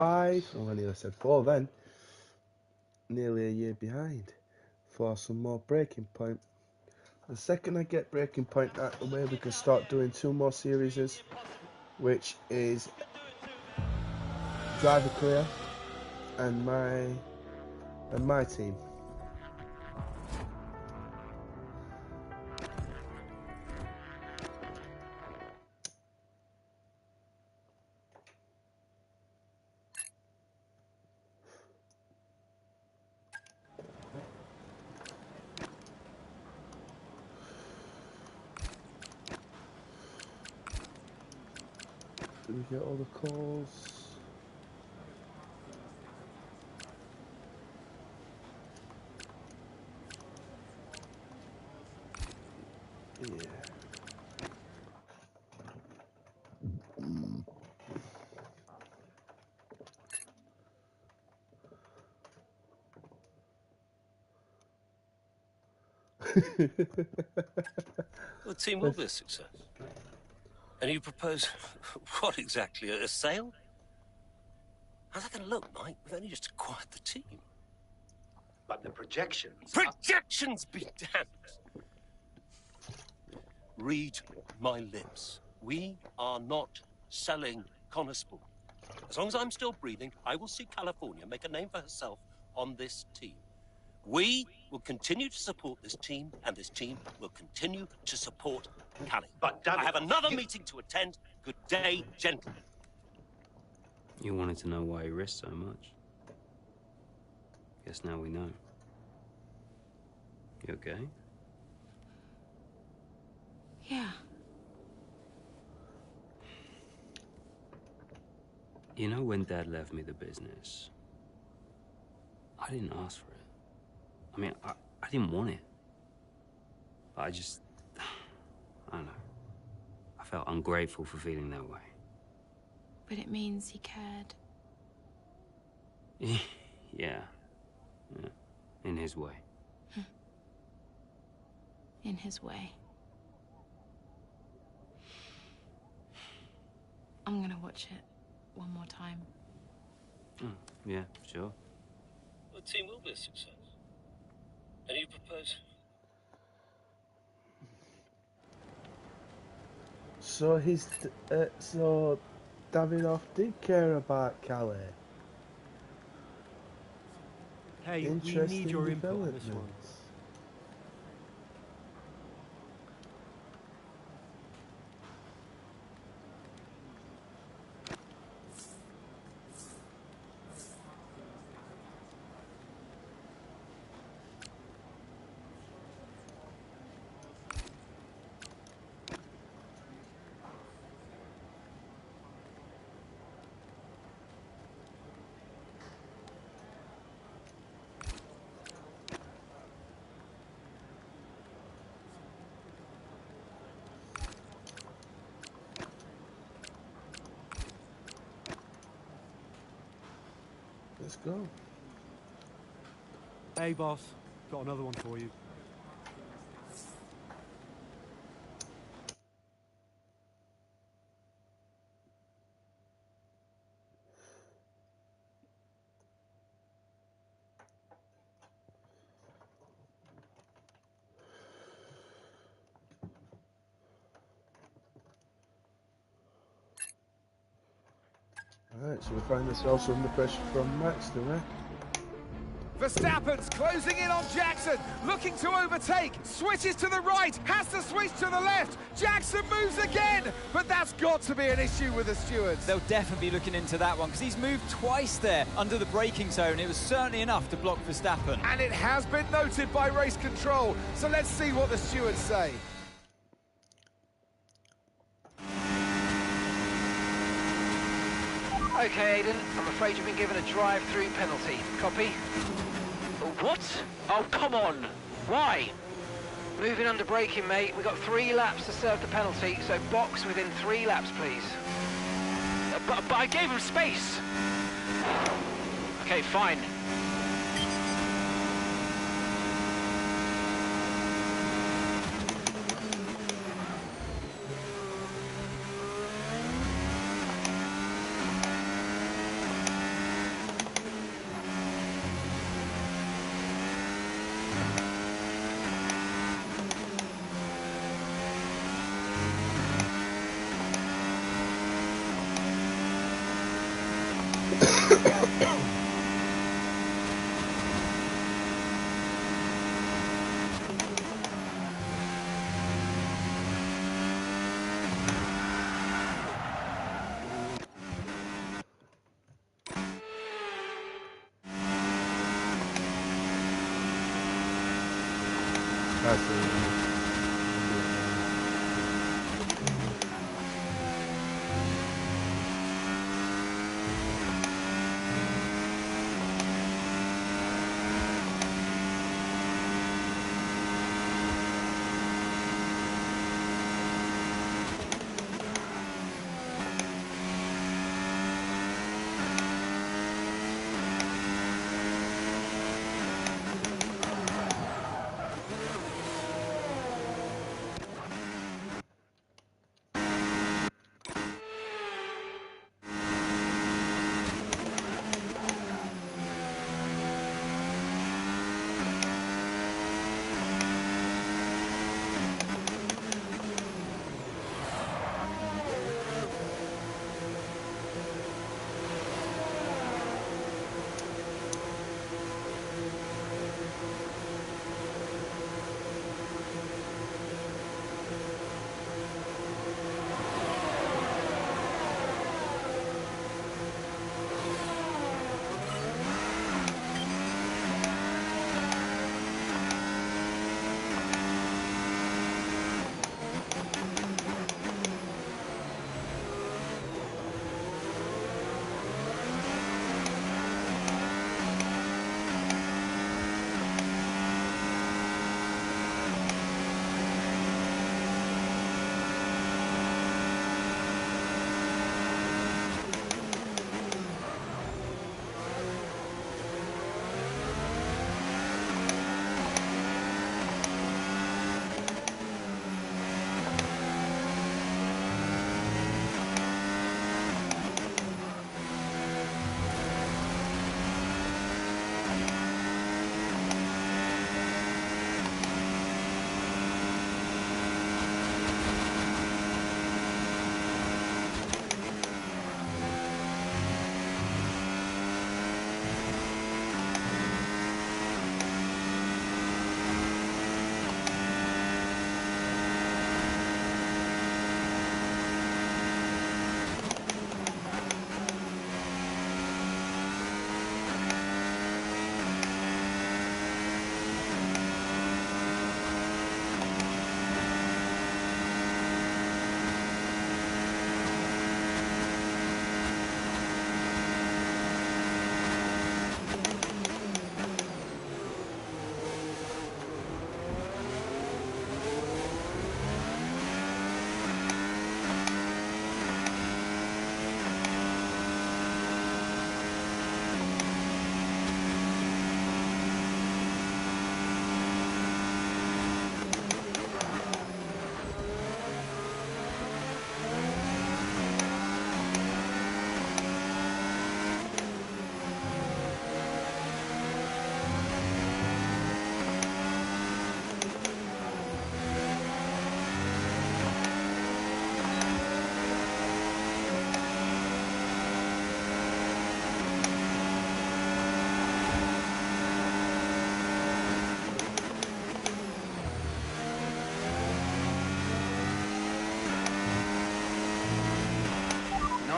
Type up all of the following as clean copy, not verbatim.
Oh, I nearly said 4 then. Nearly a year behind for some more Breaking Point. The second I get Breaking Point out the way, we can start doing 2 more series, which is Driver Career and my team. Did we get all the calls? Yeah. The team will be a success. And you propose what exactly? A sale? How's that going to look, Mike? We've only just acquired the team. But the projections... Projections be damned! Read my lips. We are not selling Conestable. As long as I'm still breathing, I will see California make a name for herself on this team. We will continue to support this team, and this team will continue to support Cali. But Davidoff, I have another meeting to attend. Good day, gentlemen. You wanted to know why he risked so much. Guess now we know. You okay? Yeah. You know, when Dad left me the business, I didn't ask for it. I mean, I didn't want it. But I just... I don't know. I felt ungrateful for feeling that way. But it means he cared. Yeah. In his way. In his way. I'm gonna watch it one more time. Yeah, sure. The team will be a success. And you propose? So so Davidoff did care about Calais. Hey, we Interesting need your input on this one. developments. Let's go. Hey, boss. Got another one for you. Alright, so we find ourselves under pressure from Max, do we? Verstappen's closing in on Jackson, looking to overtake, switches to the right, has to switch to the left, Jackson moves again, but that's got to be an issue with the stewards. They'll definitely be looking into that one, because he's moved twice there under the braking zone. It was certainly enough to block Verstappen. And it has been noted by race control, so let's see what the stewards say. Okay, Aiden, I'm afraid you've been given a drive-through penalty. Copy? What? Oh, come on! Why? Moving under braking, mate. We've got 3 laps to serve the penalty, so box within 3 laps, please. But I gave him space! Okay, fine. That's it.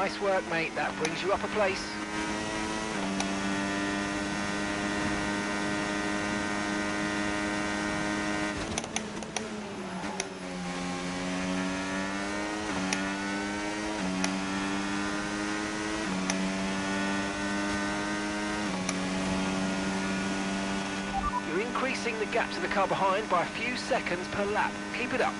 Nice work, mate. That brings you up a place. You're increasing the gap to the car behind by a few seconds per lap. Keep it up.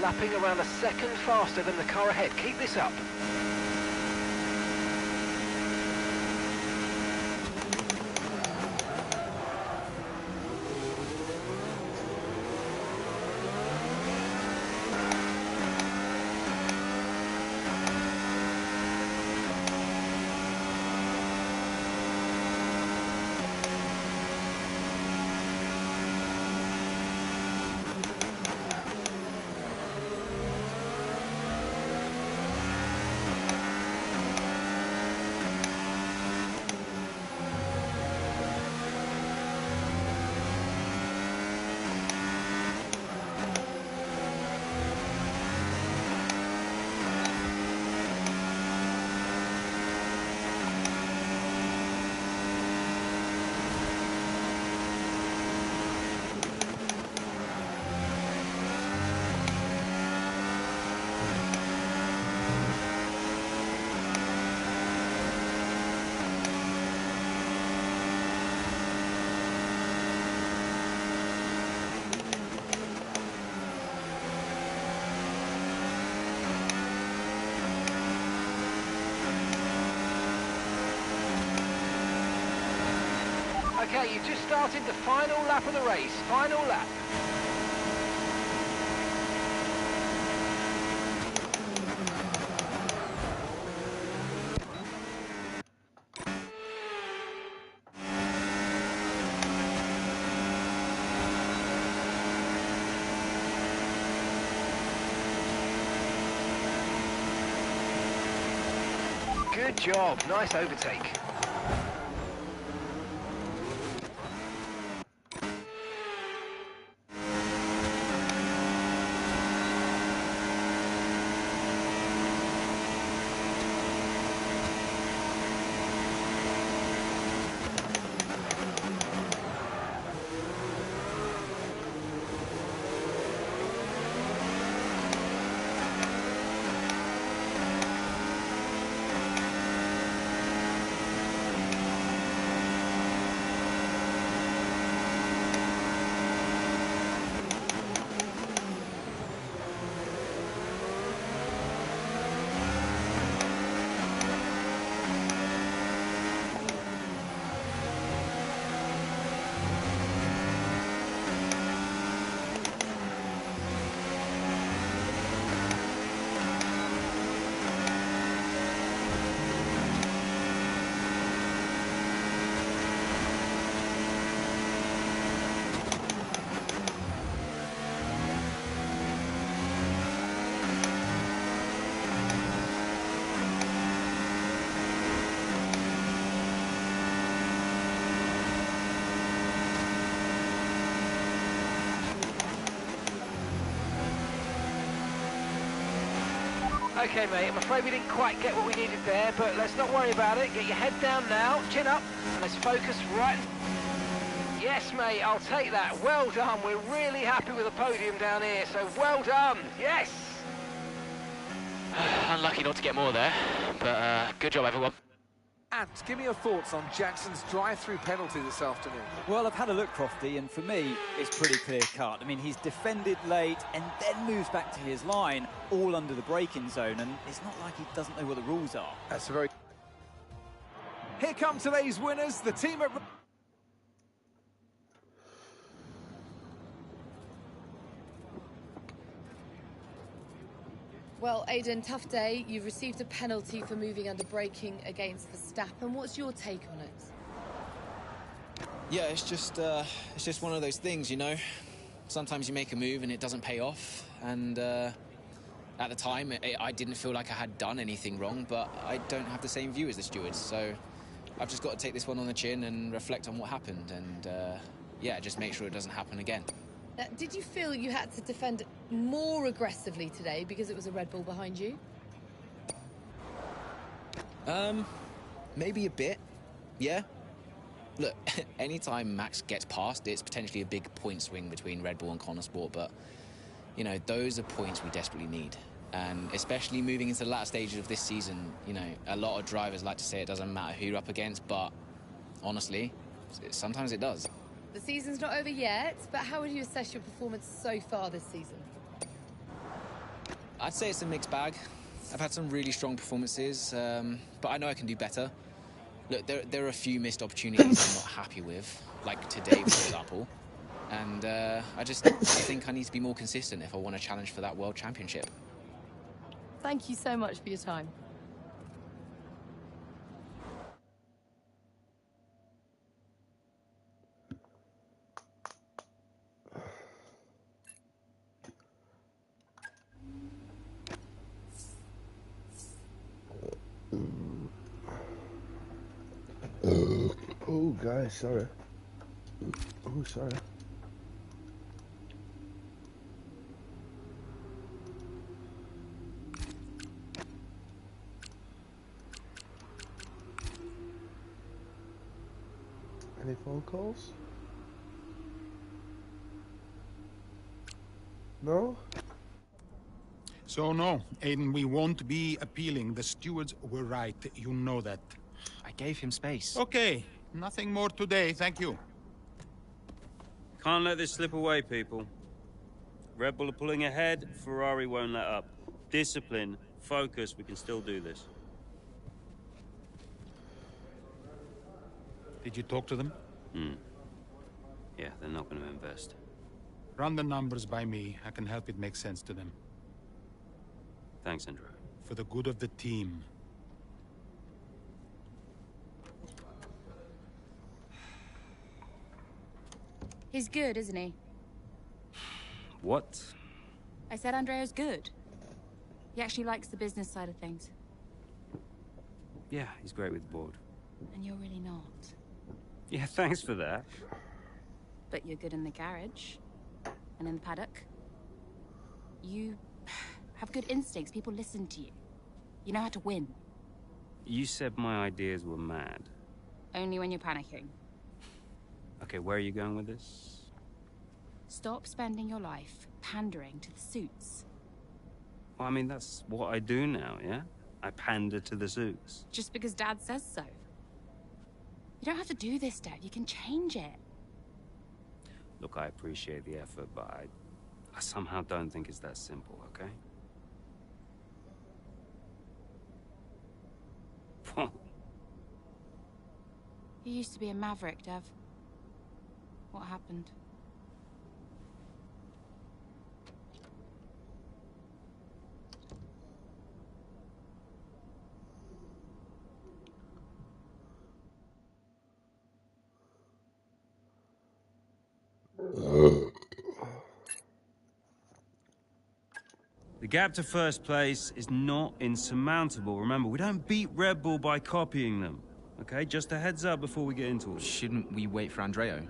Lapping around a second faster than the car ahead. Keep this up. Okay, you've just started the final lap of the race. Final lap. Good job. Nice overtake. Okay, mate, I'm afraid we didn't quite get what we needed there, but let's not worry about it. Get your head down now, chin up, and let's focus right... Yes, mate, I'll take that. Well done. We're really happy with the podium down here, so well done. Yes! Unlucky not to get more there, but good job, everyone. And give me your thoughts on Jackson's drive-through penalty this afternoon. Well, I've had a look, Crofty, and for me, it's pretty clear-cut. I mean, he's defended late and then moves back to his line, all under the braking zone, and it's not like he doesn't know what the rules are. That's a very... Here come today's winners, the team at... Well, Aiden, tough day. You've received a penalty for moving under braking against Verstappen. What's your take on it? Yeah, it's just one of those things, you know. Sometimes you make a move and it doesn't pay off. And at the time, I didn't feel like I had done anything wrong, but I don't have the same view as the stewards. So I've just got to take this one on the chin and reflect on what happened. And yeah, just make sure it doesn't happen again. Did you feel you had to defend more aggressively today because it was a Red Bull behind you? Maybe a bit, yeah. look, anytime Max gets past, it's potentially a big point swing between Red Bull and Connosport, but, you know, those are points we desperately need. And especially moving into the latter stages of this season, you know, a lot of drivers like to say it doesn't matter who you're up against, but honestly, sometimes it does. The season's not over yet, but how would you assess your performance so far this season? I'd say it's a mixed bag. I've had some really strong performances, but I know I can do better. Look, there are a few missed opportunities I'm not happy with, like today, for example. And I think I need to be more consistent if I want to challenge for that World Championship. Thank you so much for your time. Oh, guys, sorry. Oh, sorry. Any phone calls? No? So no, Aiden, we won't be appealing. The stewards were right. You know that. I gave him space. Okay, nothing more today, thank you. Can't let this slip away, people. Red Bull are pulling ahead, Ferrari won't let up. Discipline, focus, we can still do this. Did you talk to them? Yeah, they're not going to invest. Run the numbers by me. I can help it make sense to them. Thanks, Andrew. For the good of the team. He's good, isn't he? What? I said Andrea's good. He actually likes the business side of things. Yeah, he's great with the board. And you're really not. Yeah, thanks for that. But you're good in the garage. And in the paddock. You have good instincts. People listen to you. You know how to win. You said my ideas were mad. Only when you're panicking. Okay, where are you going with this? Stop spending your life pandering to the suits. Well, I mean, that's what I do now, yeah? I pander to the suits. Just because Dad says so. You don't have to do this, Dad. You can change it. Look, I appreciate the effort, but I somehow don't think it's that simple, okay? You used to be a maverick, Dev. What happened? The gap to first place is not insurmountable. Remember, we don't beat Red Bull by copying them. Okay, just a heads up before we get into it. Shouldn't we wait for Andreo?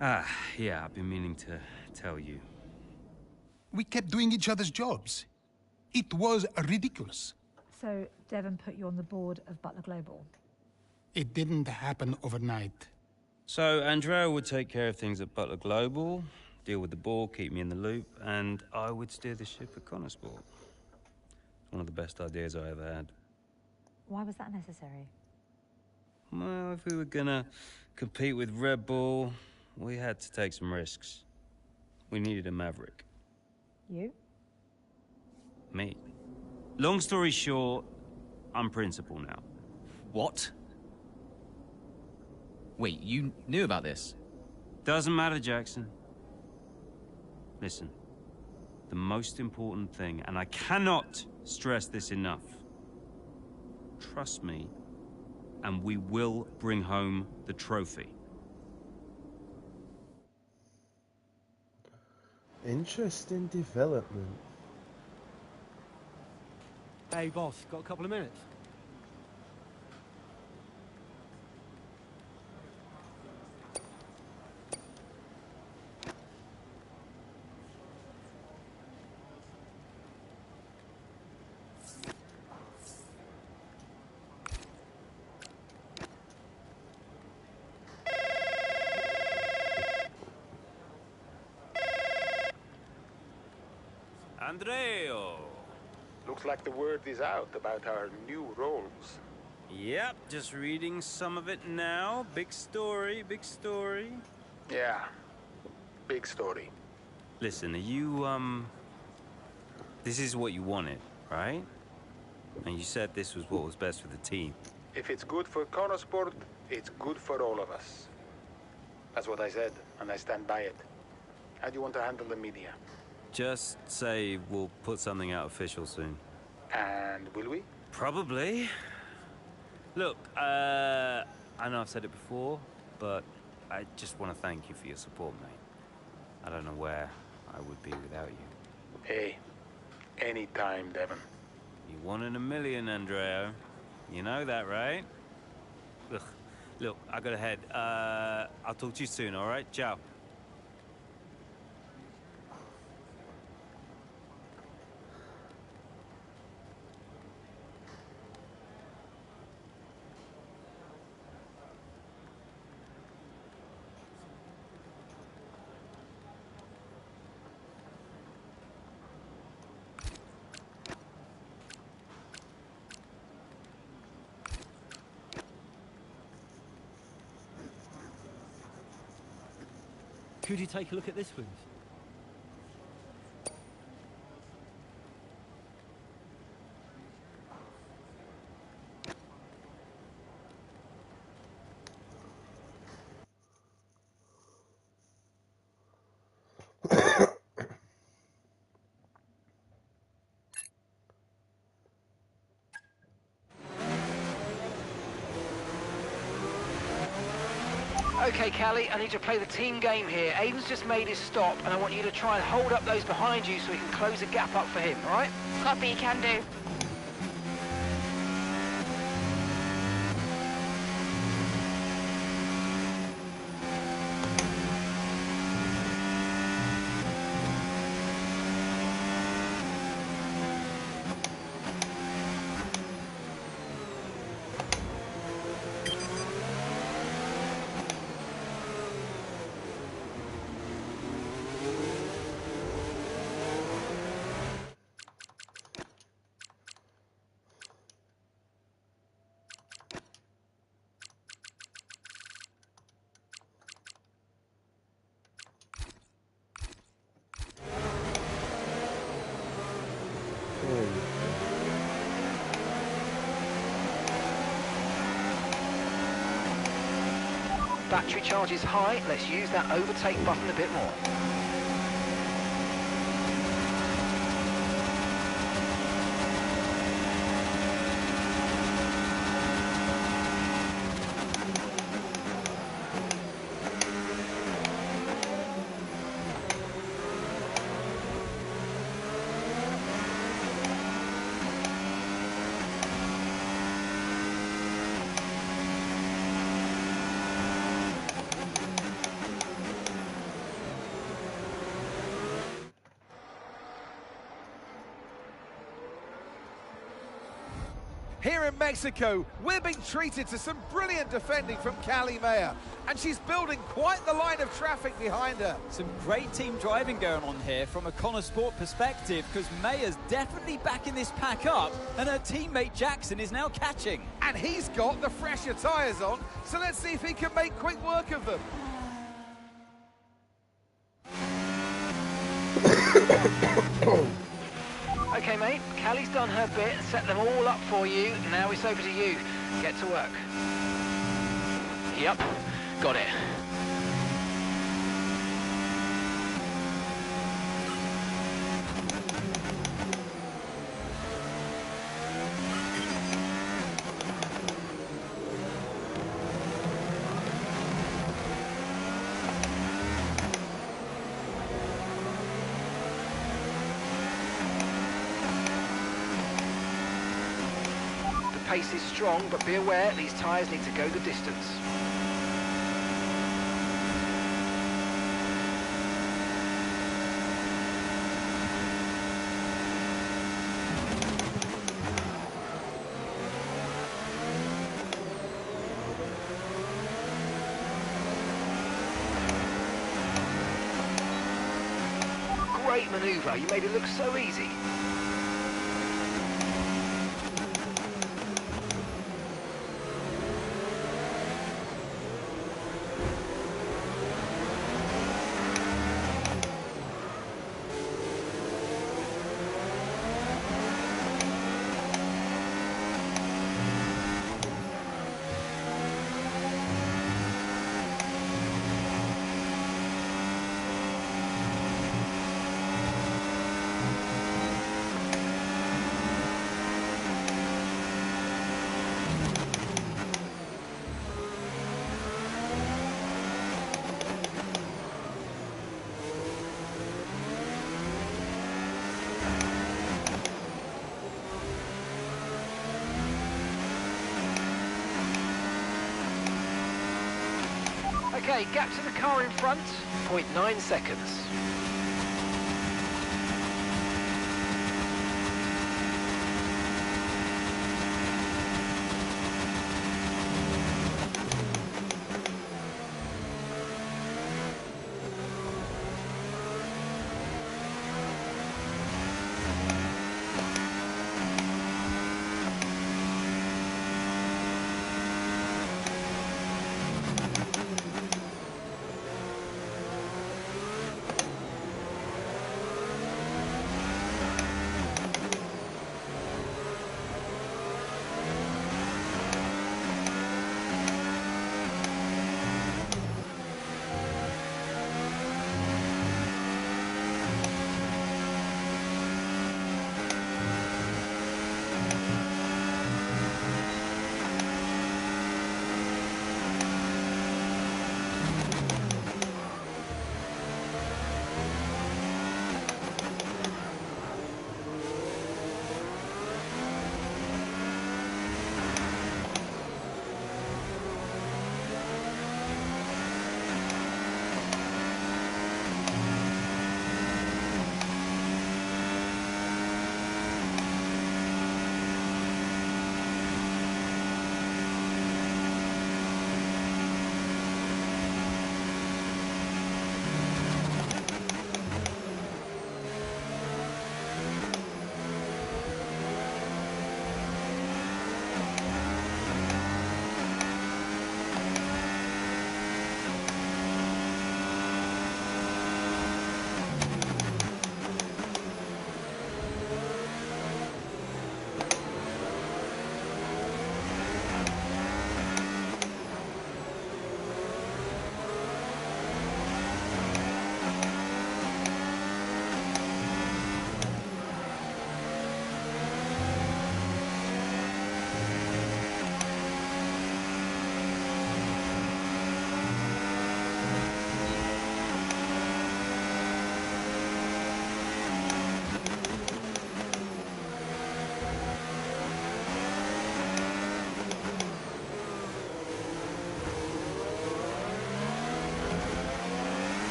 Yeah, I've been meaning to tell you. We kept doing each other's jobs. It was ridiculous. So Devon put you on the board of Butler Global? It didn't happen overnight. So Andrea would take care of things at Butler Global, deal with the board, keep me in the loop, and I would steer the ship at Connosport. One of the best ideas I ever had. Why was that necessary? Well, if we were gonna compete with Red Bull, we had to take some risks. We needed a maverick. You? Me. Long story short, I'm principal now. What? Wait, you knew about this? Doesn't matter, Jackson. Listen, the most important thing, and I cannot stress this enough, trust me, and we will bring home the trophy. Interesting development. Hey, boss, got a couple of minutes? Andreo. Looks like the word is out about our new roles. Yep, just reading some of it now. Big story, big story. Yeah, big story. Listen, are you, this is what you wanted, right? And you said this was what was best for the team. If it's good for Konosport, it's good for all of us. That's what I said, and I stand by it. How do you want to handle the media? Just say we'll put something out official soon. And will we? Probably. Look, I know I've said it before, but I just want to thank you for your support, mate. I don't know where I would be without you. Hey, anytime, Devon. You 1 in a million, Andreo. You know that, right? Ugh. Look, I gotta head. I'll talk to you soon, all right? Ciao. Could you take a look at this, please? Okay, Callie, I need to play the team game here. Aiden's just made his stop, and I want you to try and hold up those behind you so we can close the gap up for him, all right? Copy, can do. Battery charge is high. Let's use that overtake button a bit more. Here in Mexico, we're being treated to some brilliant defending from Callie Mayer, and she's building quite the line of traffic behind her. Some great team driving going on here from a Konosport perspective, because Mayer's definitely backing this pack up, and her teammate Jackson is now catching. And he's got the fresher tyres on, so let's see if he can make quick work of them. Okay, mate, Callie's done her bit, set them all up for you. Now it's over to you. Get to work. Yep, got it. Pace is strong, but be aware these tyres need to go the distance. great manoeuvre. You made it look so easy. Okay, gap to the car in front, 0.9 seconds.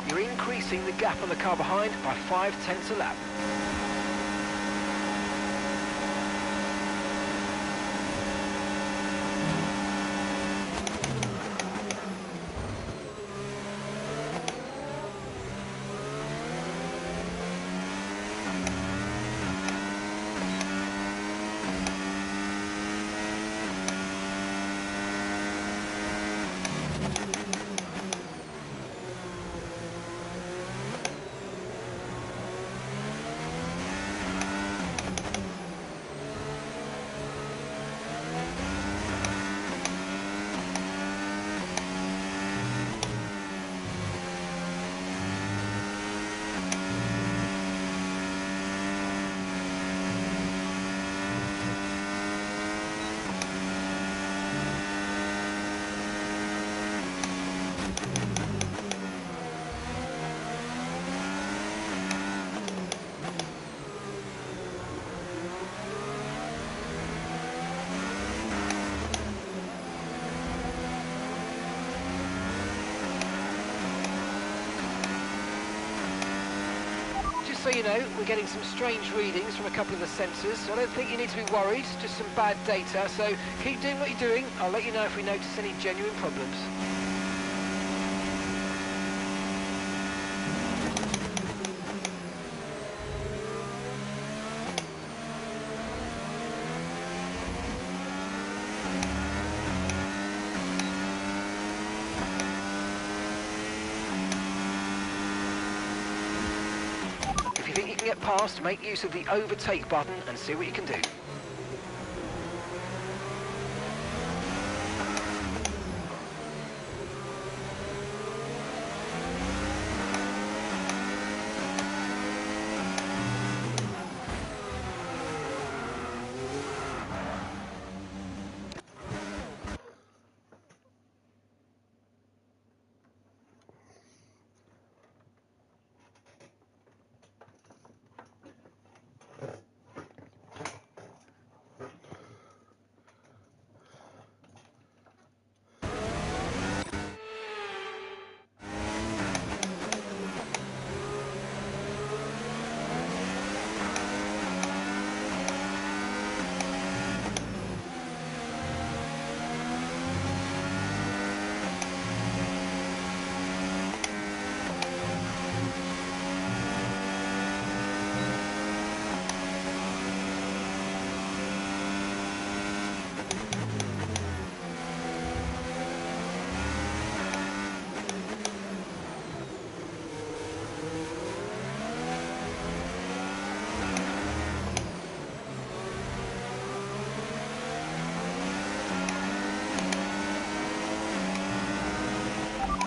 You're increasing the gap on the car behind by 0.5 a lap. so you know, we're getting some strange readings from a couple of the sensors, so I don't think you need to be worried, just some bad data, so keep doing what you're doing. I'll let you know if we notice any genuine problems. If you think you can get past, make use of the overtake button and see what you can do.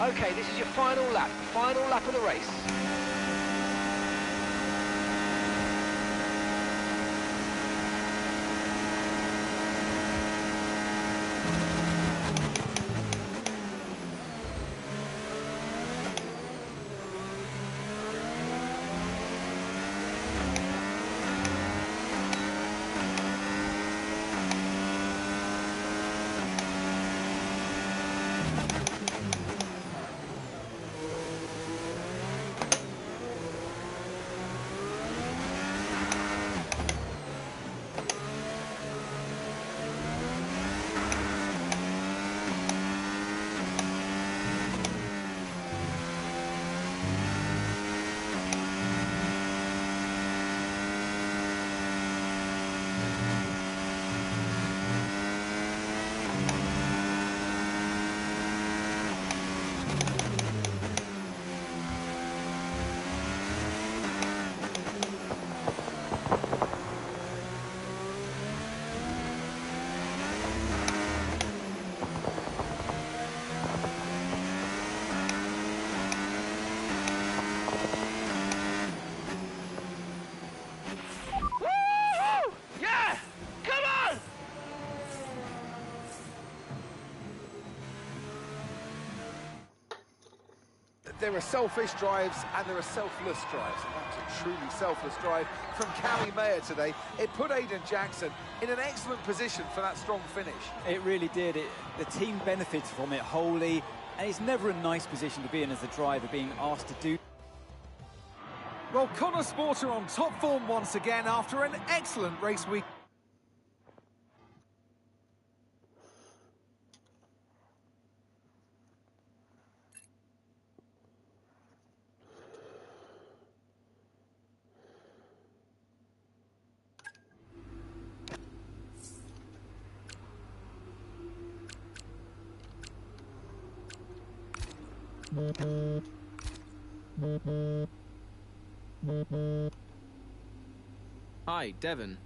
Okay, this is your final lap of the race. There are selfish drives and there are selfless drives. And that was a truly selfless drive from Callie Mayer today. It put Aiden Jackson in an excellent position for that strong finish. It really did. The team benefited from it wholly, and it's never a nice position to be in as a driver, being asked to do. Well, Connor Sport are on top form once again after an excellent race week. Hi, Devon.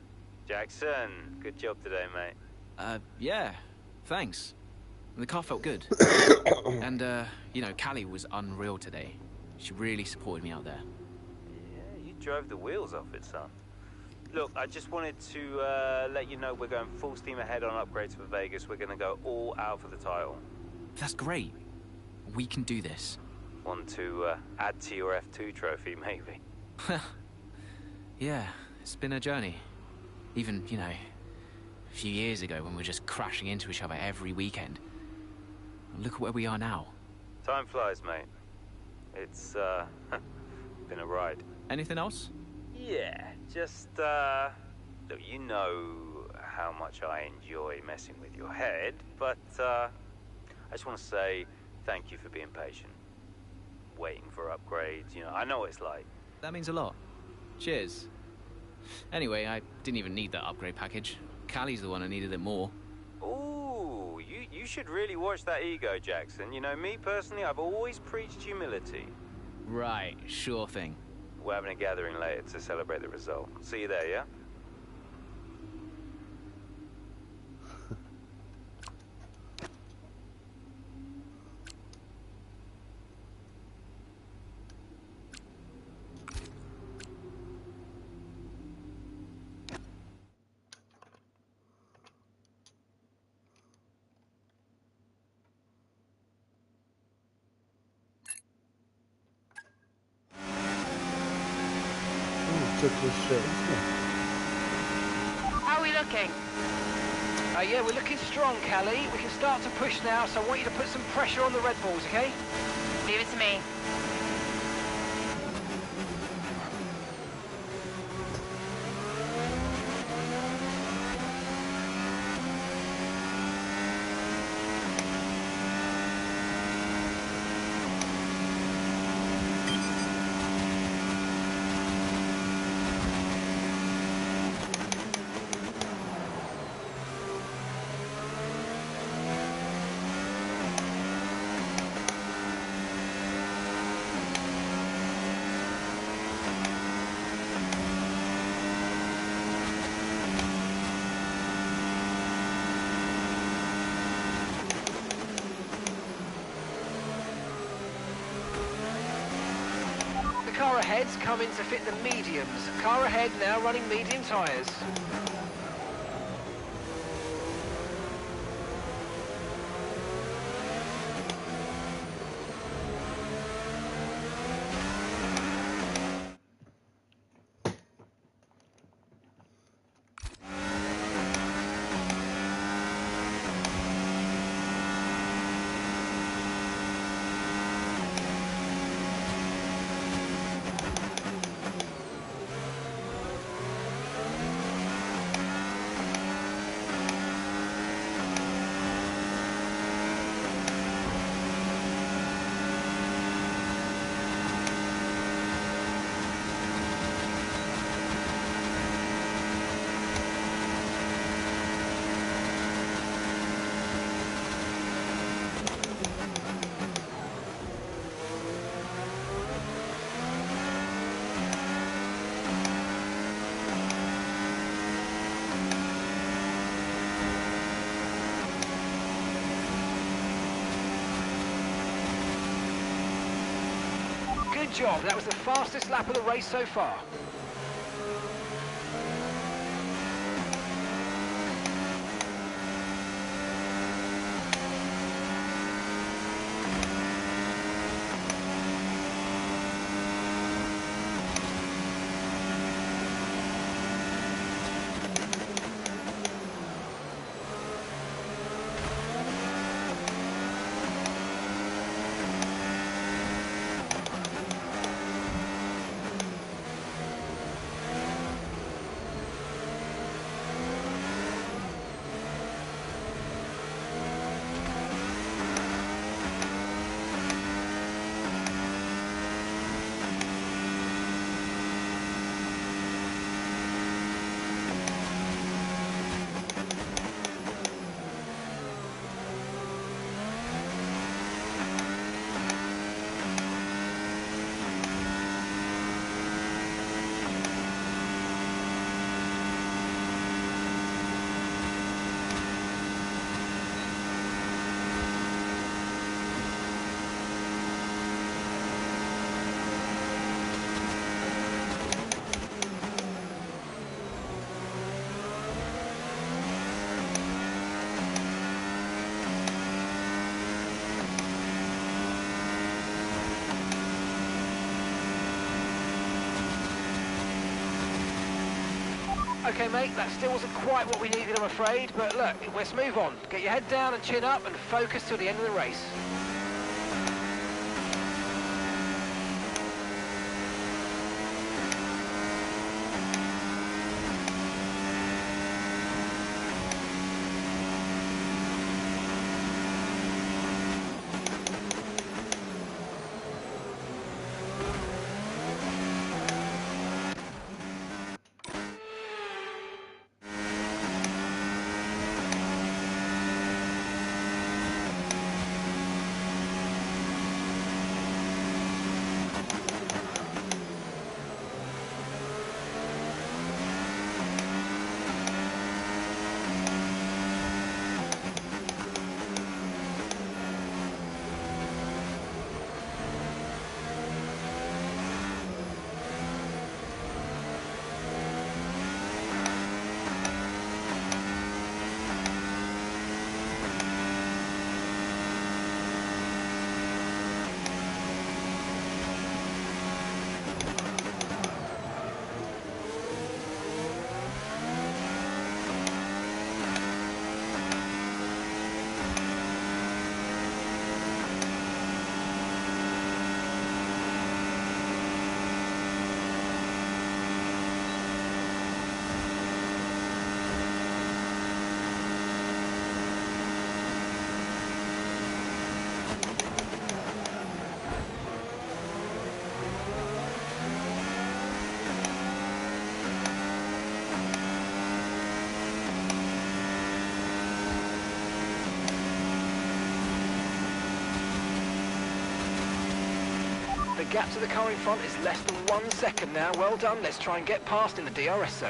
Jackson, good job today, mate. Yeah, thanks. The car felt good. And, you know, Callie was unreal today. She really supported me out there. Yeah, you drove the wheels off it, son. Look, I just wanted to let you know we're going full steam ahead on upgrades for Vegas. We're going to go all out for the title. That's great. We can do this. Want to add to your F2 trophy, maybe? Yeah, it's been a journey. Even, you know, a few years ago when we were just crashing into each other every weekend. Look at where we are now. Time flies, mate. It's been a ride. Anything else? Yeah, just, look, you know how much I enjoy messing with your head, but, I just want to say thank you for being patient. Waiting for upgrades, you know, I know what it's like. That means a lot. Cheers. Anyway, I didn't even need that upgrade package. Callie's the one who needed it more. Ooh, you should really watch that ego, Jackson. You know, me personally, I've always preached humility. Right, sure thing. We're having a gathering later to celebrate the result. See you there, yeah? How are we looking? Yeah, we're looking strong, Callie. We can start to push now, so I want you to put some pressure on the Red Bulls, okay? Leave it to me. Car ahead's coming to fit the mediums. Car ahead now running medium tyres. Good job, that was the fastest lap of the race so far. Okay, mate, that still wasn't quite what we needed, I'm afraid, but look, let's move on. Get your head down and chin up and focus till the end of the race. The gap to the car in front is less than 1 second now. Well done. Let's try and get past in the DRS zone.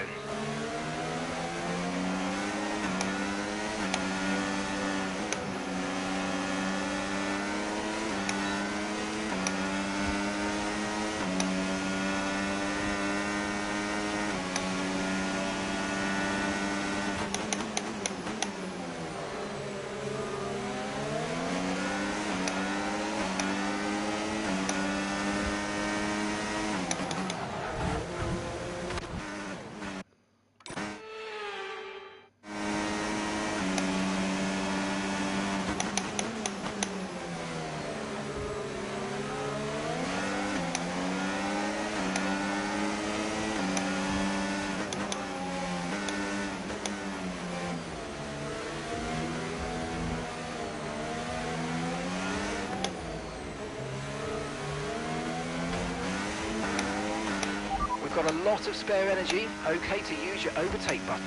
Got a lot of spare energy. Okay to use your overtake button.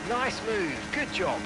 Nice move, good job.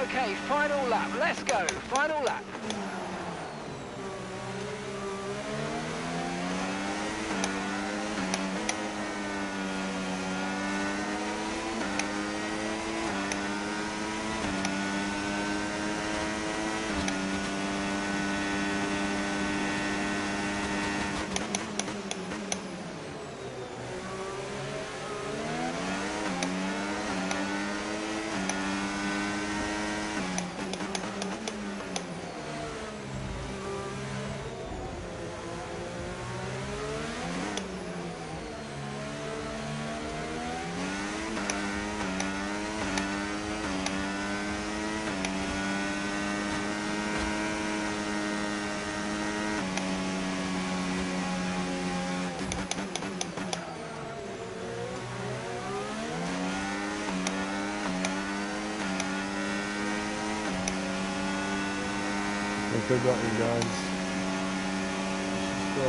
Okay, final lap. Let's go. Final lap. Forgotten, guys. Let's go.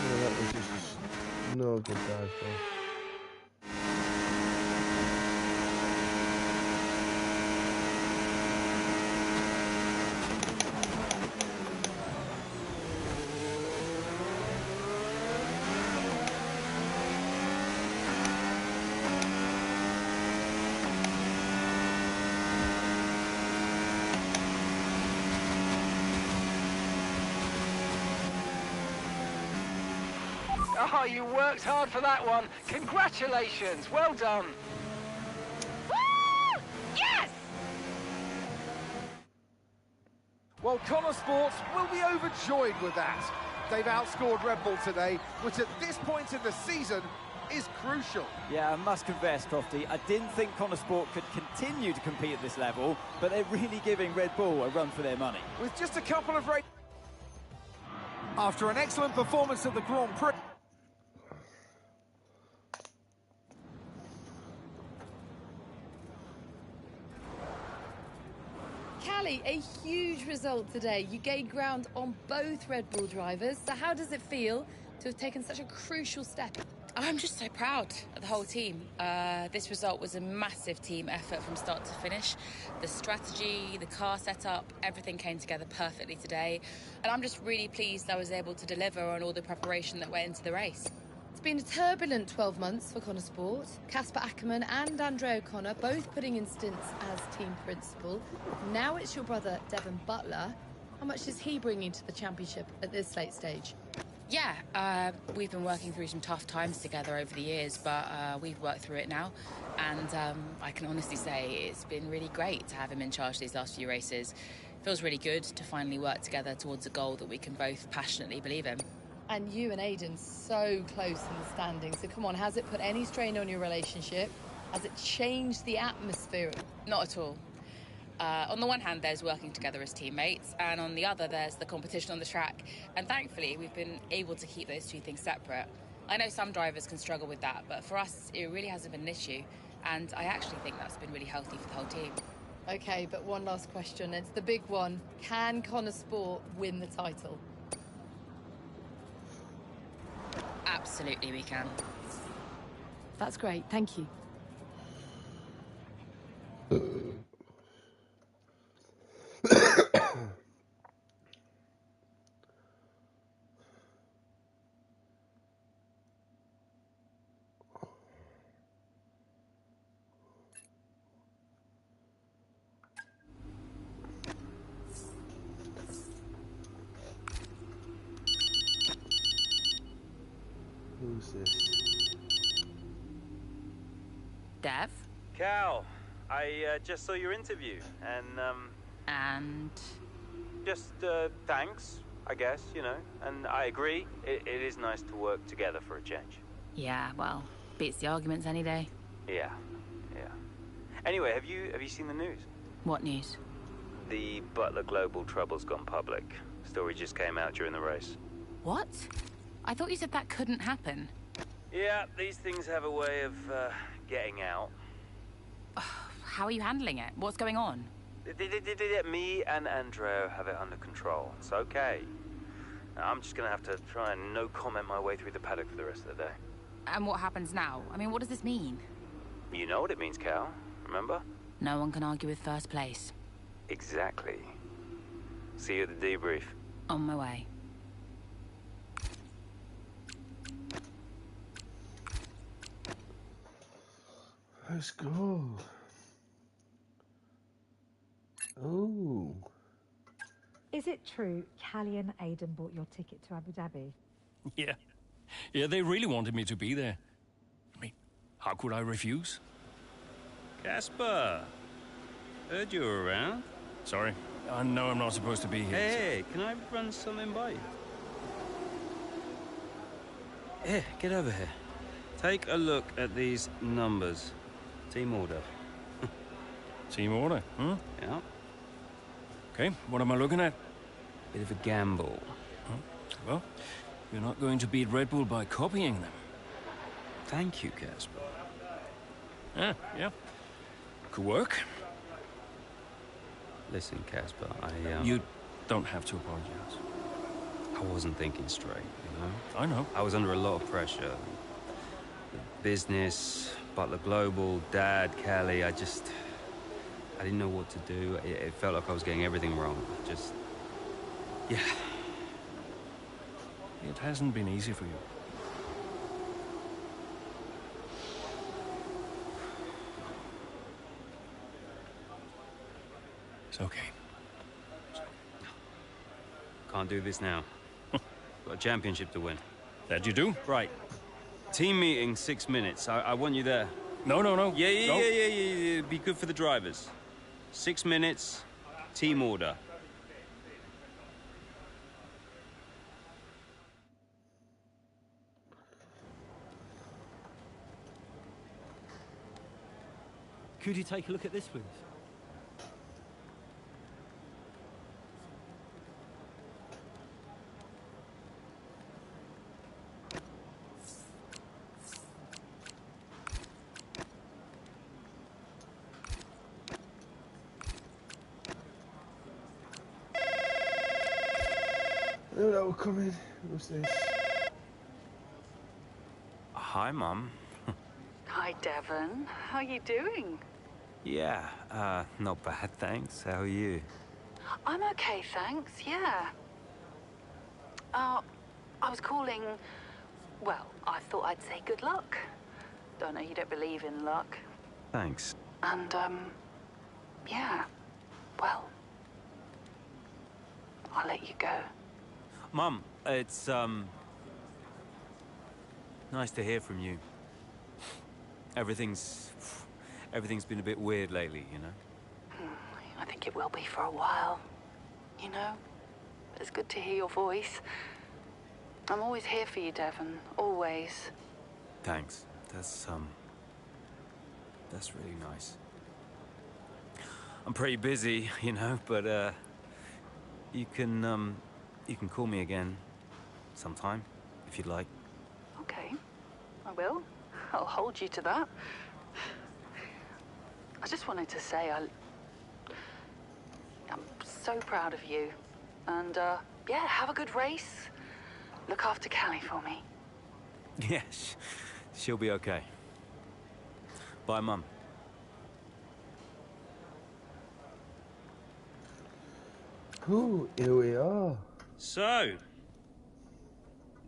No, that was just no. real good dive though. Oh, you worked hard for that one. Congratulations. Well done. Woo! Yes! Well, Connor Sports will be overjoyed with that. They've outscored Red Bull today, which at this point in the season is crucial. Yeah, I must confess, Crofty, I didn't think Connor Sport could continue to compete at this level, but they're really giving Red Bull a run for their money. With just a couple of races. After an excellent performance at the Grand Prix. Callie, a huge result today. You gained ground on both Red Bull drivers. So how does it feel to have taken such a crucial step? I'm just so proud of the whole team. This result was a massive team effort from start to finish. The strategy, the car setup, everything came together perfectly today. And I'm just really pleased I was able to deliver on all the preparation that went into the race. It's been a turbulent 12 months for Connor Sport. Casper Ackermann and Andre O'Connor both putting in stints as team principal. Now it's your brother, Devon Butler. How much is he bringing to the championship at this late stage? Yeah, we've been working through some tough times together over the years, but we've worked through it now. And I can honestly say it's been really great to have him in charge these last few races. Feels really good to finally work together towards a goal that we can both passionately believe in. And you and Aidan so close in the standings. So come on, has it put any strain on your relationship? Has it changed the atmosphere? Not at all. On the one hand, there's working together as teammates, and on the other, there's the competition on the track. And thankfully, we've been able to keep those two things separate. I know some drivers can struggle with that, but for us, it really hasn't been an issue. And I actually think that's been really healthy for the whole team. Okay, but one last question. It's the big one. Can Connor Sport win the title? Absolutely, we can. That's great. Thank you. Who's this? Dev? Cal, I just saw your interview, and just thanks, I guess, you know. And I agree, it is nice to work together for a change. Yeah, well, beats the arguments any day. Yeah. Anyway, have you seen the news? What news? The Butler Global trouble's gone public. Story just came out during the race. What? I thought you said that couldn't happen. Yeah, these things have a way of getting out. How are you handling it? What's going on? Me and Andrea have it under control. It's okay. I'm just gonna have to try and no comment my way through the paddock for the rest of the day. And what happens now? I mean, what does this mean? You know what it means, Cal. Remember? No one can argue with first place. Exactly. See you at the debrief. On my way. Let's go. Oh. Is it true Callie and Aidan bought your ticket to Abu Dhabi? Yeah, they really wanted me to be there. I mean, how could I refuse? Casper, heard you were around. Sorry, I know I'm not supposed to be here. Hey, can I run something by you? Here, get over here. Take a look at these numbers. Team order. Team order, huh? Yeah. Okay, what am I looking at? Bit of a gamble. Huh? Well, you're not going to beat Red Bull by copying them. Thank you, Casper. Yeah. Could work. Listen, Casper, You don't have to apologize. I wasn't thinking straight, you know? I know. I was under a lot of pressure. business, Butler Global, Dad, Kelly. I didn't know what to do. It felt like I was getting everything wrong. Yeah. It hasn't been easy for you. It's okay. Can't do this now. Got a championship to win. That you do? Right. Team meeting, 6 minutes. I want you there. No. Yeah. Be good for the drivers. 6 minutes, team order. Could you take a look at this, please? I knew that was coming. What's this? Hi, Mum. Hi, Devon. How are you doing? Yeah, not bad, thanks. How are you? I'm okay, thanks, yeah. I was calling... Well, I thought I'd say good luck. Don't know you don't believe in luck. Thanks. And, yeah. Well, I'll let you go. Mum, it's, nice to hear from you. Everything's been a bit weird lately, you know? I think it will be for a while. You know? It's good to hear your voice. I'm always here for you, Devon. Always. Thanks. That's really nice. I'm pretty busy, you know, but, you can call me again sometime, if you'd like. Okay. I will. I'll hold you to that. I just wanted to say I'm so proud of you. And, yeah, have a good race. Look after Callie for me. Yes, she'll be okay. Bye, Mum. Ooh, here we are. So,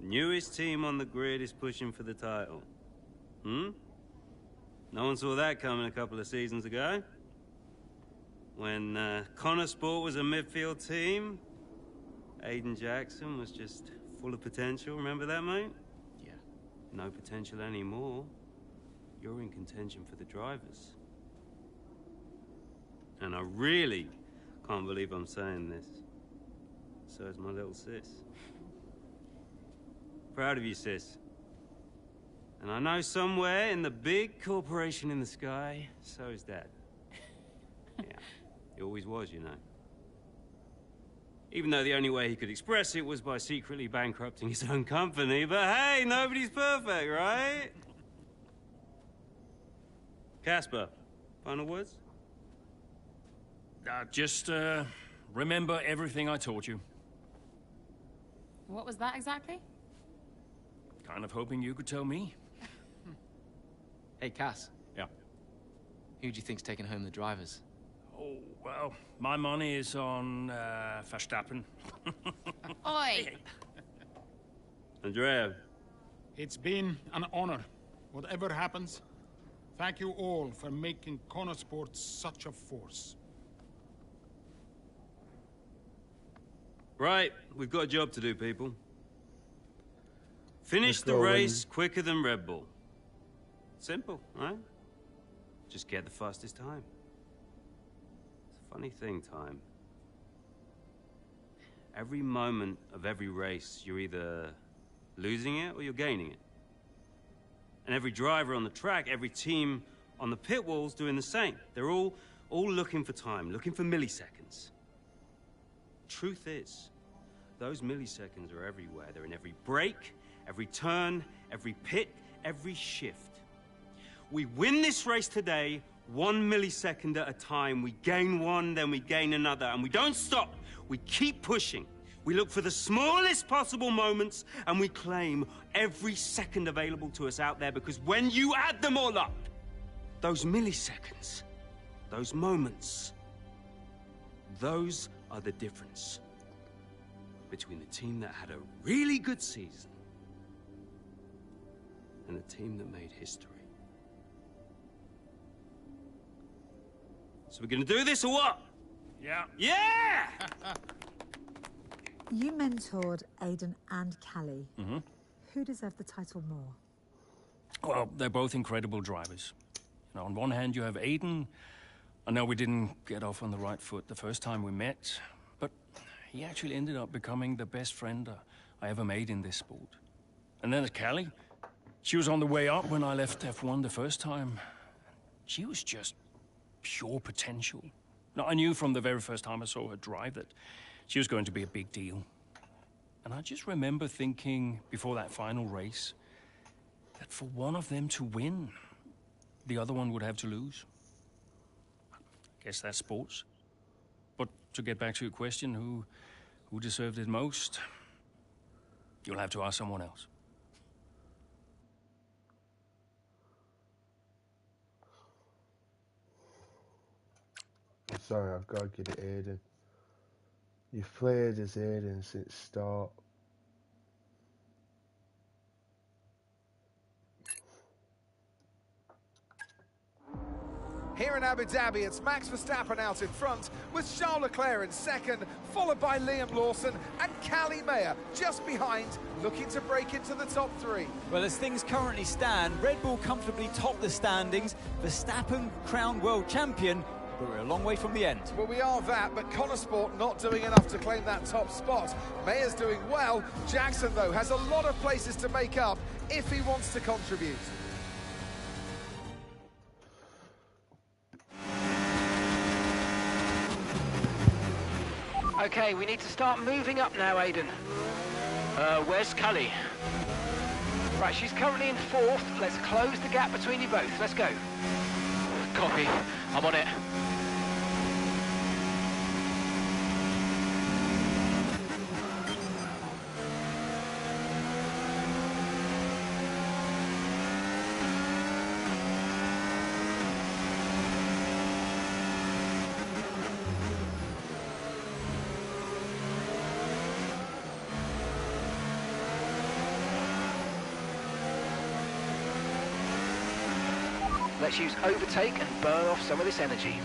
newest team on the grid is pushing for the title. No one saw that coming a couple of seasons ago. When Connor Sport was a midfield team, Aiden Jackson was just full of potential. Remember that, mate? Yeah. No potential anymore. You're in contention for the drivers. And I really can't believe I'm saying this. So is my little sis. Proud of you, sis. And I know somewhere in the big corporation in the sky, so is Dad. Yeah, he always was, you know. Even though the only way he could express it was by secretly bankrupting his own company. But hey, nobody's perfect, right? Casper, final words? Just, remember everything I taught you. What was that exactly? Kind of hoping you could tell me. Hey, Cass. Yeah? Who do you think's taking home the drivers? Oh, well, my money is on, Verstappen. Oi! Andrea. It's been an honor. Whatever happens, thank you all for making Connosport such a force. Right, we've got a job to do, people. Finish the race quicker than Red Bull. Simple, right? Just get the fastest time. It's a funny thing, time. Every moment of every race, you're either losing it or you're gaining it. And every driver on the track, every team on the pit walls doing the same. They're all looking for time, looking for milliseconds. Truth is, those milliseconds are everywhere. They're in every brake, every turn, every pit, every shift. We win this race today 1 millisecond at a time. We gain one, then we gain another, and we don't stop. We keep pushing. We look for the smallest possible moments and we claim every second available to us out there, because when you add them all up, those milliseconds, those moments, those are the difference between the team that had a really good season and the team that made history. So we're gonna do this or what? Yeah. Yeah! You mentored Aiden and Callie. Mm-hmm. Who deserved the title more? Well, they're both incredible drivers. You know, on one hand, you have Aiden. I know we didn't get off on the right foot the first time we met, but he actually ended up becoming the best friend I ever made in this sport. And then there's Callie. She was on the way up when I left F1 the first time. She was just pure potential. Now, I knew from the very first time I saw her drive that she was going to be a big deal. And I just remember thinking before that final race that for one of them to win, the other one would have to lose. I guess that's sports. But to get back to your question, who deserved it most? You'll have to ask someone else. I'm sorry, I've got to get it Aiden. You've played as Aiden since start. Here in Abu Dhabi, it's Max Verstappen out in front, with Charles Leclerc in second, followed by Liam Lawson and Callie Mayer just behind, looking to break into the top three. Well, as things currently stand, Red Bull comfortably top the standings, Verstappen crowned world champion, but we're a long way from the end. Well, we are that, but Connor Sport not doing enough to claim that top spot. Mayer's doing well. Jackson, though, has a lot of places to make up if he wants to contribute. Okay, we need to start moving up now, Aiden. Where's Callie? Right, she's currently in fourth. Let's close the gap between you both. Let's go. Copy. I'm on it. Let's use overtake and burn off some of this energy.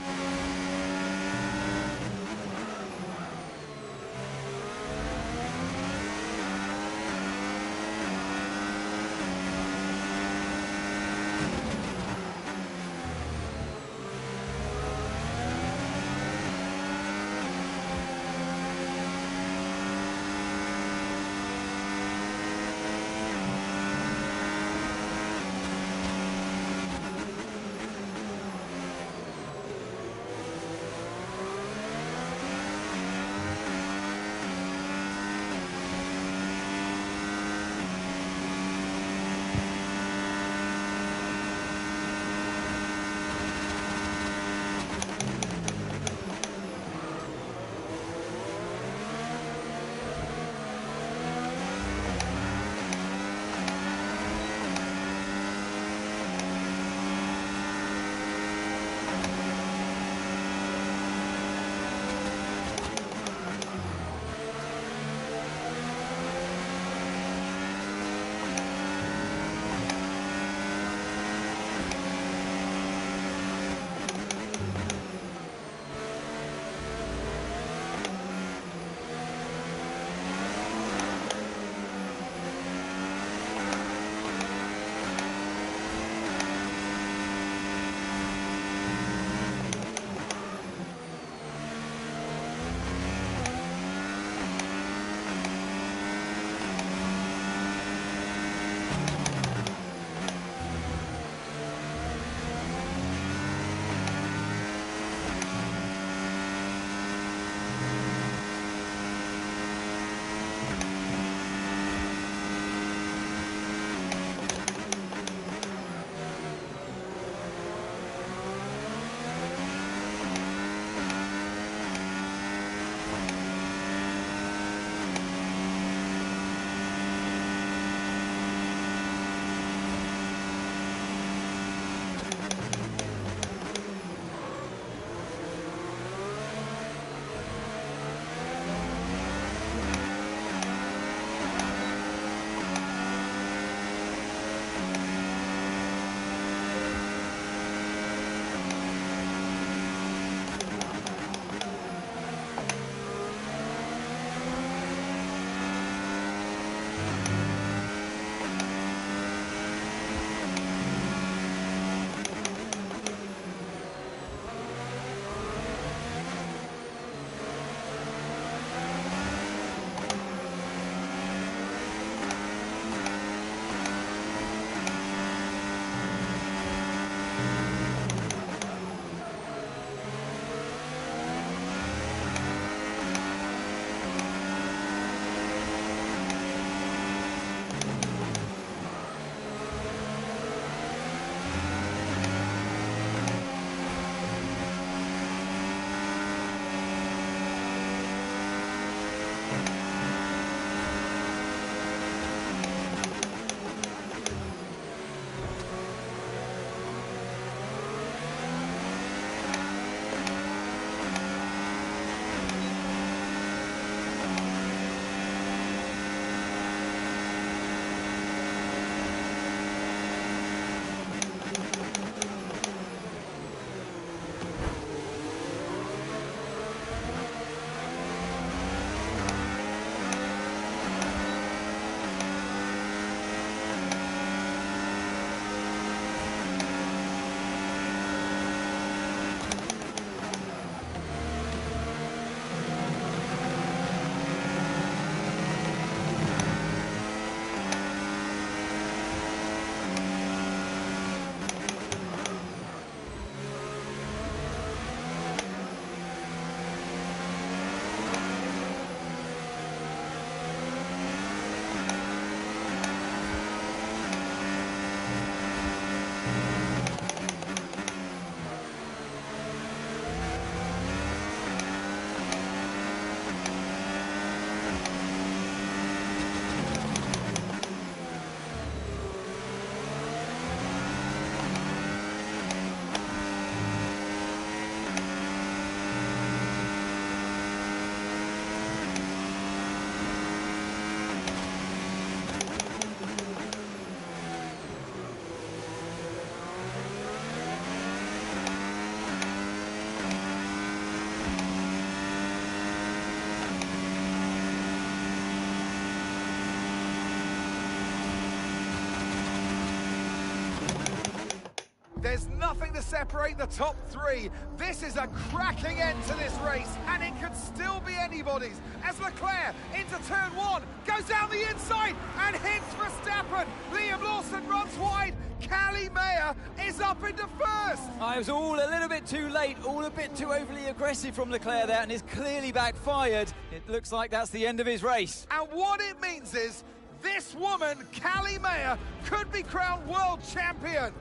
nothing to separate the top three. This is a cracking end to this race, and it could still be anybody's. As Leclerc into turn one, goes down the inside and hits Verstappen. Liam Lawson runs wide. Callie Mayer is up into first. I was all a little bit too late, all a bit too overly aggressive from Leclerc there, and it's clearly backfired. It looks like that's the end of his race. And what it means is this woman, Callie Mayer, could be crowned world champion.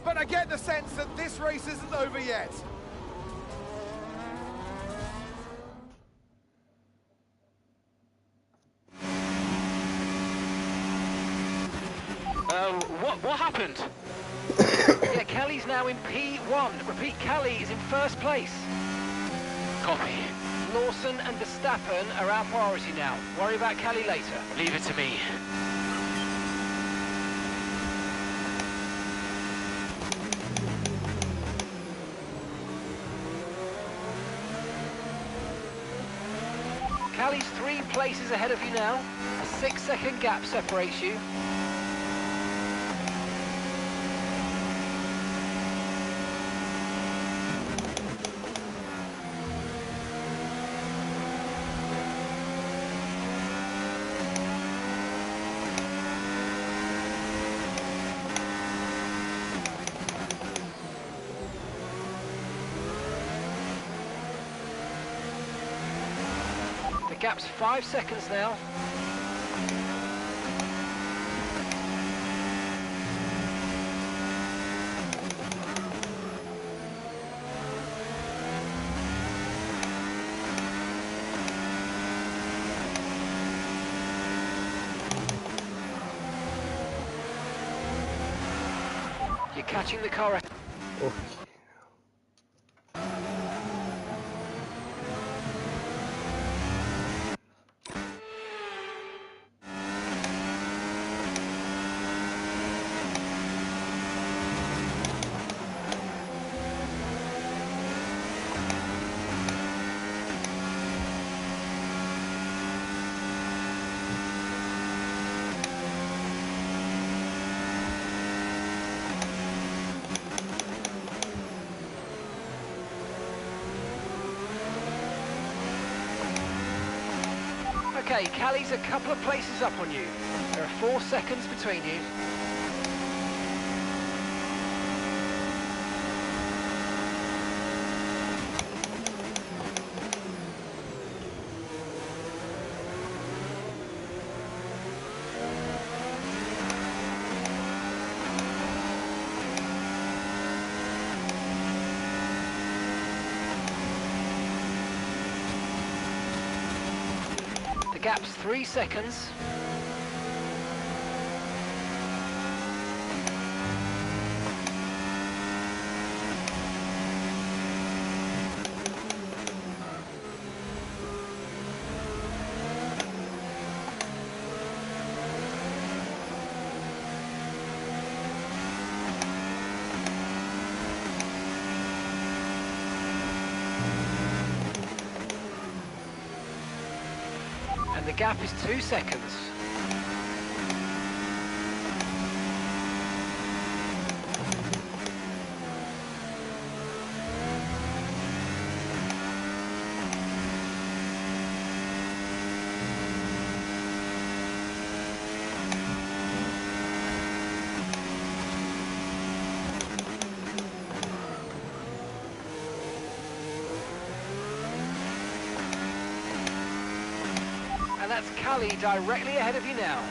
But I get the sense that this race isn't over yet. What happened? Yeah, Callie's now in P1. Repeat, Callie is in first place. Copy. Lawson and Verstappen are our priority now. Worry about Callie later. Leave it to me. Callie's 3 places ahead of you now. A 6-second gap separates you. The gap's 5 seconds now. You're catching the car. Oh. Okay, Callie's a couple of places up on you. There are 4 seconds between you. The gap's 3 seconds. And the gap is 2 seconds. And that's Callie directly ahead of you now.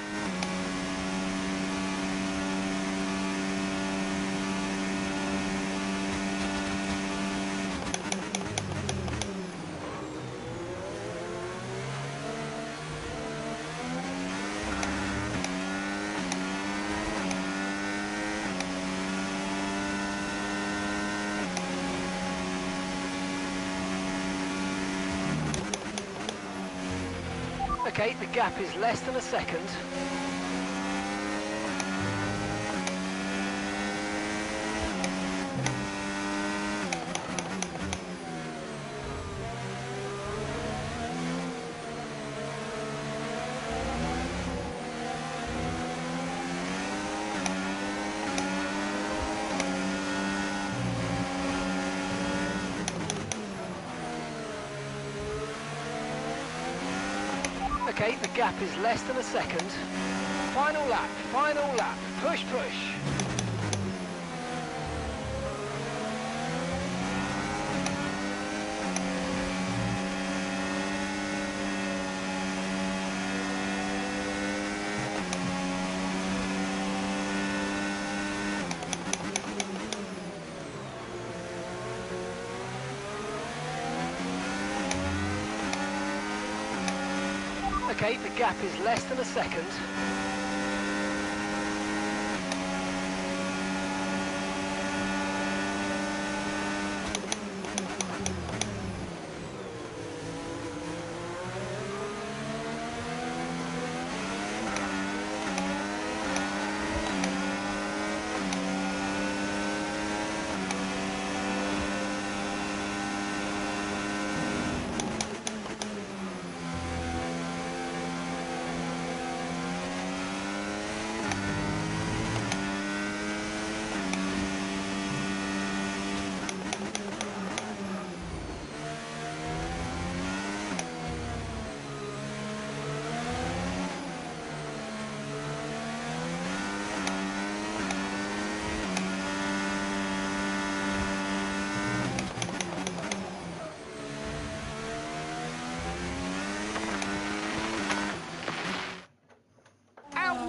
Okay, the gap is less than a second. Okay, the gap is less than a second. Final lap, final lap. Push, push. Okay, the gap is less than a second.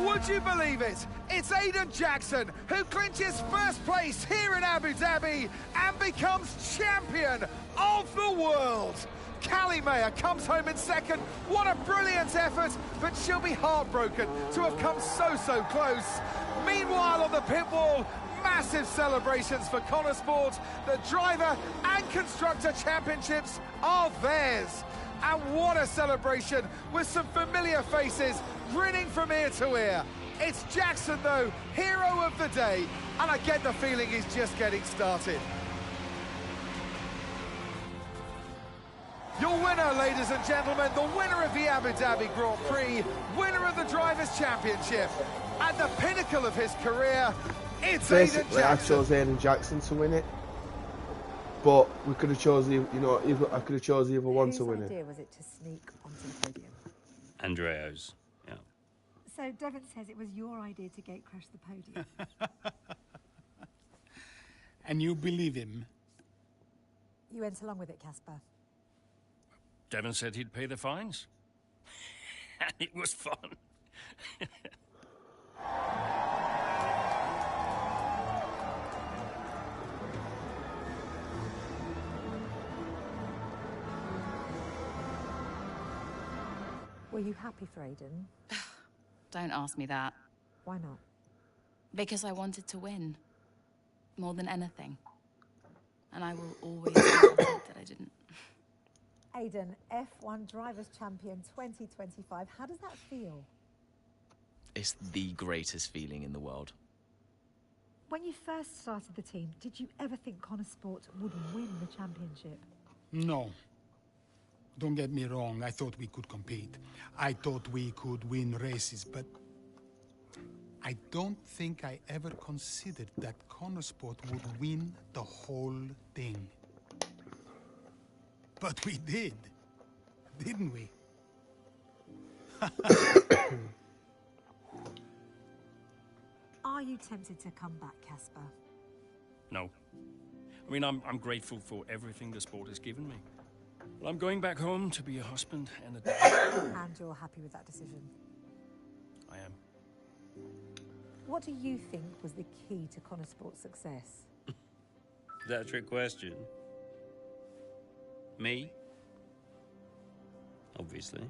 Would you believe it? It's Aiden Jackson who clinches first place here in Abu Dhabi and becomes champion of the world. Callie Mayer comes home in second. What a brilliant effort, but she'll be heartbroken to have come so close. Meanwhile, on the pit wall, massive celebrations for Connor Sport. The driver and constructor championships are theirs. And what a celebration with some familiar faces grinning from ear to ear. It's Jackson, though, hero of the day, and I get the feeling he's just getting started. Your winner, ladies and gentlemen, the winner of the Abu Dhabi Grand Prix, winner of the Drivers' Championship, at the pinnacle of his career, it's Aiden Jackson. I chose Aiden Jackson to win it, but we could have chose, I could have chose either one to win it. Whose idea was it to sneak onto the podium? Andreo's, yeah. So Devon says it was your idea to gate crash the podium. And you believe him? You went along with it, Casper. Devon said he'd pay the fines. And it was fun. Were you happy for Aiden? Don't ask me that. Why not? Because I wanted to win. More than anything. And I will always regret that I didn't. Aiden, F1 Drivers' Champion 2025. How does that feel? It's the greatest feeling in the world. When you first started the team, did you ever think Connor Sport would win the championship? No. Don't get me wrong, I thought we could compete. I thought we could win races, but I don't think I ever considered that Connor Sport would win the whole thing. But we did, didn't we? Are you tempted to come back, Casper? No. I mean, I'm grateful for everything the sport has given me. Well, I'm going back home to be a husband and a dad. And you're happy with that decision? I am. What do you think was the key to Connor Sport's success? Is that a trick question? Me? Obviously.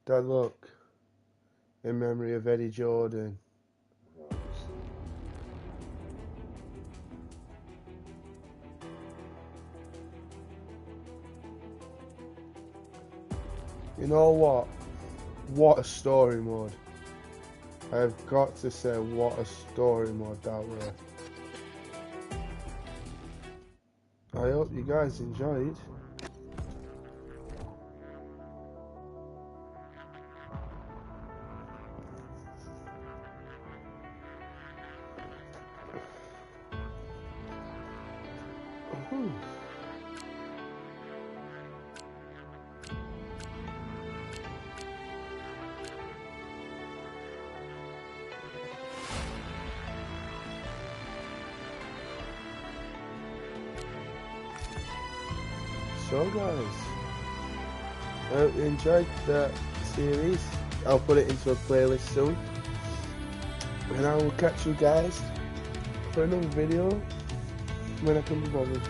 That look in memory of Eddie Jordan. You know what? What a story mode. I've got to say, what a story mode that was. I hope you guys enjoyed. So guys, I hope you enjoyed that series. I'll put it into a playlist soon, and I will catch you guys for another video when I can be bothered.